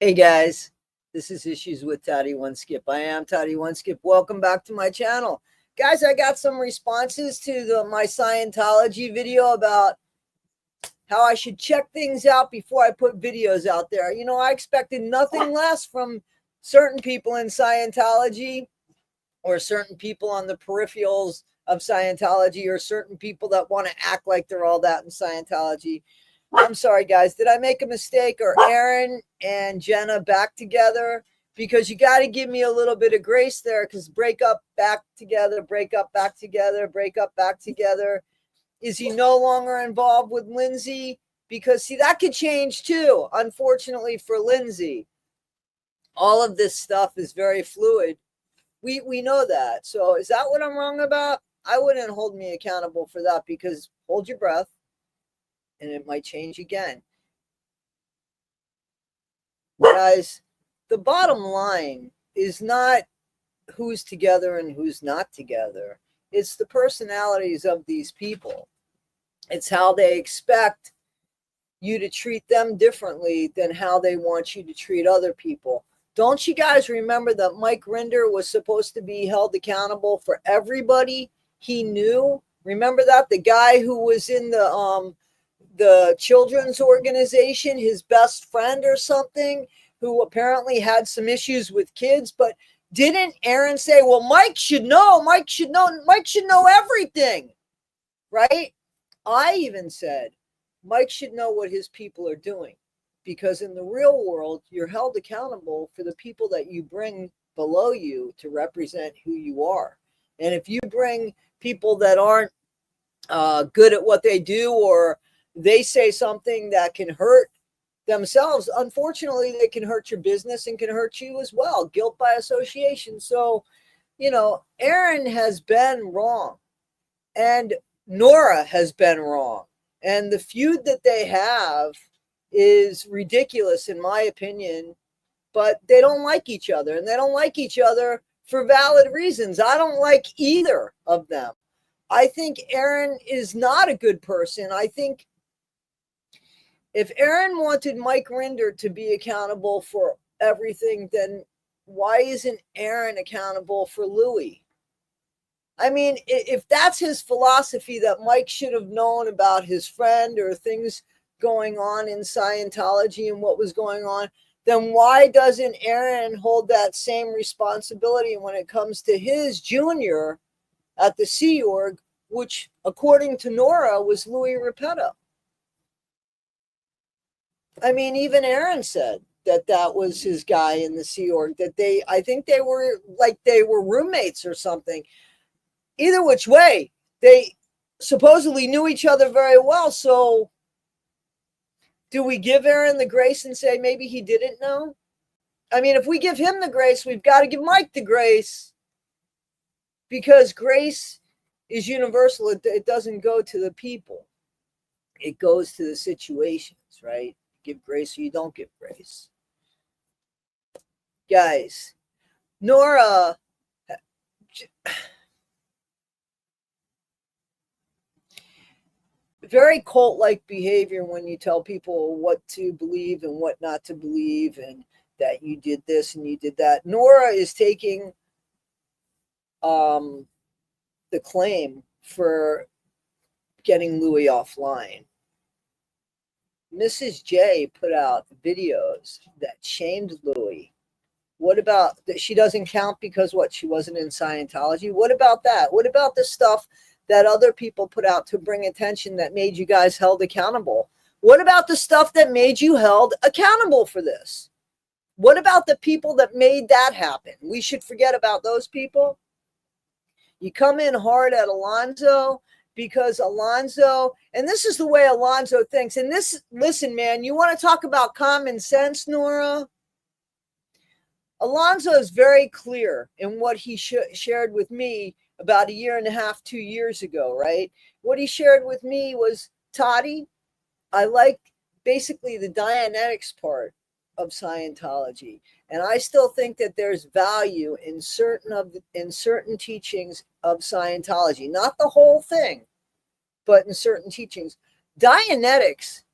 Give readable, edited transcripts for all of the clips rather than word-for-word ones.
Hey guys, this is Issues with Toddy One Skip. I am Toddy One Skip. Welcome back to my channel. Guys, I got some responses to my Scientology video about how I should check things out before I put videos out there. You know, I expected nothing less from certain people in Scientology or certain people on the peripherals of Scientology or certain people that want to act like they're all that in Scientology. I'm sorry, guys. Did I make a mistake? Are Aaron and Jenna back together? Because you got to give me a little bit of grace there, because break up, back together, break up, back together, break up, back together. Is he no longer involved with Lindsay? Because, see, that could change too, unfortunately, for Lindsay. All of this stuff is very fluid. We know that. So is that what I'm wrong about? I wouldn't hold me accountable for that, because hold your breath. And it might change again. Guys, the bottom line is not who's together and who's not together. It's the personalities of these people. It's how they expect you to treat them differently than how they want you to treat other people. Don't you guys remember that Mike Rinder was supposed to be held accountable for everybody he knew? Remember that? The guy who was in the children's organization, his best friend or something, who apparently had some issues with kids. But didn't Aaron say, well, Mike should know everything, right? I even said Mike should know what his people are doing, because in the real world, you're held accountable for the people that you bring below you to represent who you are. And if you bring people that aren't good at what they do, or they say something that can hurt themselves, unfortunately, they can hurt your business and can hurt you as well. Guilt by association. So, you know, Aaron has been wrong and Nora has been wrong. And the feud that they have is ridiculous, in my opinion, but they don't like each other, and they don't like each other for valid reasons. I don't like either of them. I think Aaron is not a good person. I think if Aaron wanted Mike Rinder to be accountable for everything, then why isn't Aaron accountable for Louis? I mean, if that's his philosophy, that Mike should have known about his friend or things going on in Scientology and what was going on, then why doesn't Aaron hold that same responsibility when it comes to his junior at the Sea Org, which, according to Nora, was Louis Repetto? I mean, even Aaron said that was his guy in the Sea Org, that I think they were roommates or something. Either which way, they supposedly knew each other very well. So do we give Aaron the grace and say maybe he didn't know? I mean, if we give him the grace, we've got to give Mike the grace, because grace is universal. It doesn't go to the people. It goes to the situations, right? Give grace or you don't give grace. Guys, Nora, very cult-like behavior when you tell people what to believe and what not to believe, and that you did this and you did that. Nora is taking the claim for getting Louis offline. Mrs. J put out videos that shamed Louis. What about that? She doesn't count because what? She wasn't in Scientology. What about that? What about the stuff that other people put out to bring attention that made you guys held accountable? What about the stuff that made you held accountable for this? What about the people that made that happen? We should forget about those people. You come in hard at Alonzo because Alonzo, and this is the way Alonzo thinks. And this, listen, man, you want to talk about common sense, Nora? Alonzo is very clear in what he shared with me about 1.5 years, 2 years ago, right? What he shared with me was, Toddy, I like basically the Dianetics part of Scientology, and I still think that there's value in certain teachings of Scientology, not the whole thing, but in certain teachings. Dianetics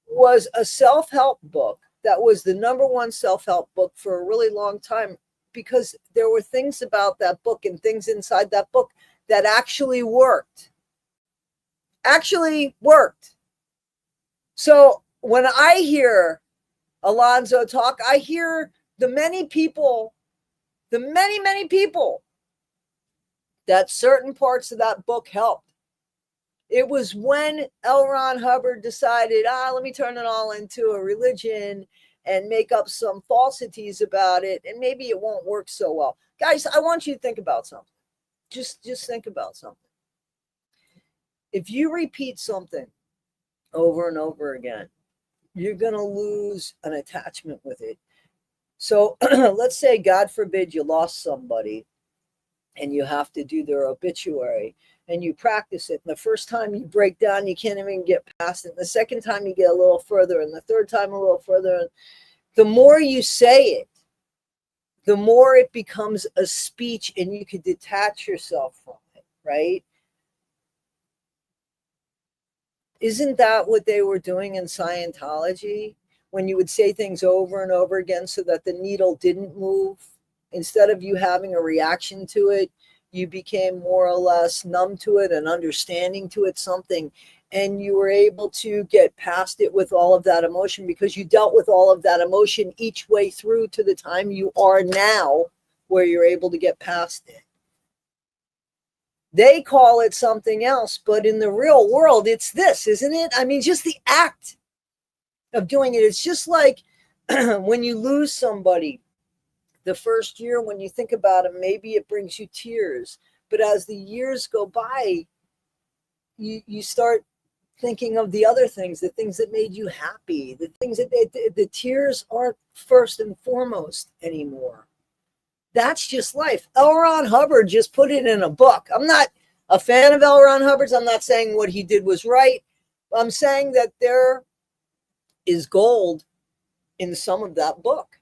was a self-help book that was the #1 self-help book for a really long time, because there were things about that book and things inside that book that actually worked. Actually worked. So when I hear Alonzo talk, I hear the many people, the many people that certain parts of that book helped. It was when L. Ron Hubbard decided, let me turn it all into a religion and make up some falsities about it, and maybe it won't work so well. Guys, I want you to think about something. Just think about something. If you repeat something over and over again, you're going to lose an attachment with it. So let's say, God forbid, you lost somebody and you have to do their obituary, and you practice it. And the first time you break down, you can't even get past it. And the second time you get a little further, and the third time a little further. The more you say it, the more it becomes a speech, and you can detach yourself from it, right? Isn't that what they were doing in Scientology? When you would say things over and over again so that the needle didn't move, instead of you having a reaction to it, you became more or less numb to it and understanding to it something, and you were able to get past it with all of that emotion, because you dealt with all of that emotion each way through to the time you are now, where you're able to get past it. They call it something else, but in the real world, it's this, isn't it? I mean, just the act of doing it. It's just like when you lose somebody the first year, when you think about it, maybe it brings you tears. But as the years go by, you start thinking of the other things, the things that made you happy, the things that the tears aren't first and foremost anymore. That's just life. L. Ron Hubbard just put it in a book. I'm not a fan of L. Ron Hubbard's. I'm not saying what he did was right. I'm saying that there is gold in some of that book.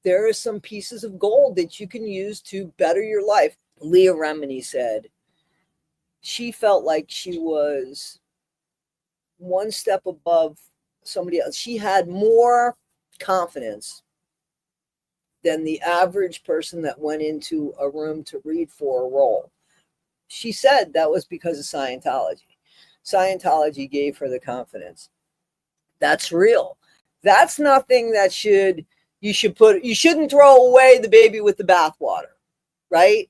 There are some pieces of gold that you can use to better your life. Leah Remini said she felt like she was one step above somebody else. She had more confidence than the average person that went into a room to read for a role. She said that was because of Scientology. Scientology gave her the confidence. That's real. That's nothing that you shouldn't throw away the baby with the bathwater, right?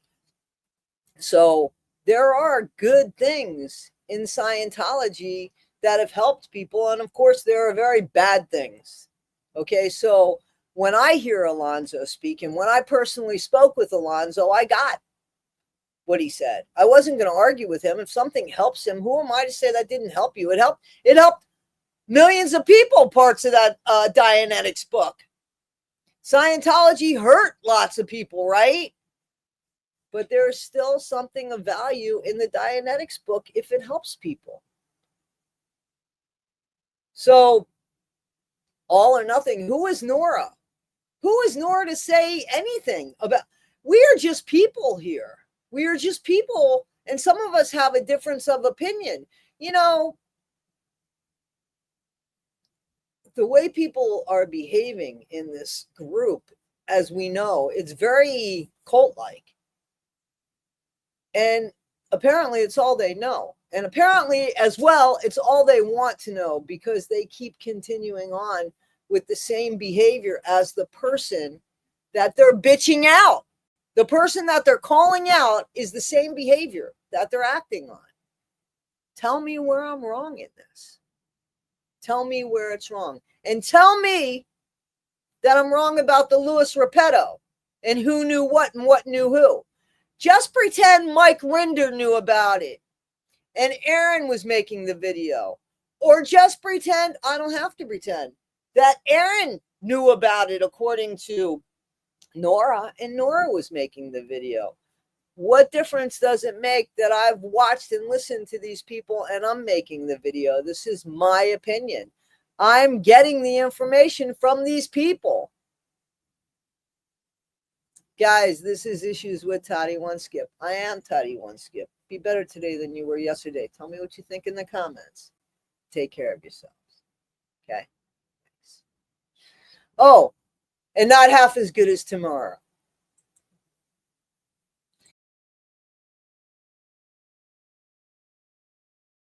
So there are good things in Scientology that have helped people. And of course, there are very bad things. Okay, so when I hear Alonzo speak, and when I personally spoke with Alonzo, I got what he said. I wasn't going to argue with him. If something helps him, who am I to say that didn't help you? It helped millions of people, parts of that Dianetics book. Scientology hurt lots of people, right? But there's still something of value in the Dianetics book if it helps people. So, all or nothing. Who is Nora? Who is Nora to say anything about? We are just people here. We are just people, and some of us have a difference of opinion. You know, the way people are behaving in this group, as we know, it's very cult-like. And apparently it's all they know. And apparently as well, it's all they want to know, because they keep continuing on with the same behavior as the person that they're bitching out. The person that they're calling out is the same behavior that they're acting on. Tell me where I'm wrong in this. Tell me where it's wrong. And tell me that I'm wrong about the Louis Repetto and who knew what and what knew who. Just pretend Mike Rinder knew about it and Aaron was making the video. Or just pretend, I don't have to pretend, that Aaron knew about it according to Nora, and Nora was making the video. What difference does it make that I've watched and listened to these people and I'm making the video? This is my opinion. I'm getting the information from these people. Guys, this is Issues with Toddy One Skip. I am Toddy One Skip. Be better today than you were yesterday. Tell me what you think in the comments. Take care of yourselves. Okay? Thanks. Oh, and not half as good as tomorrow.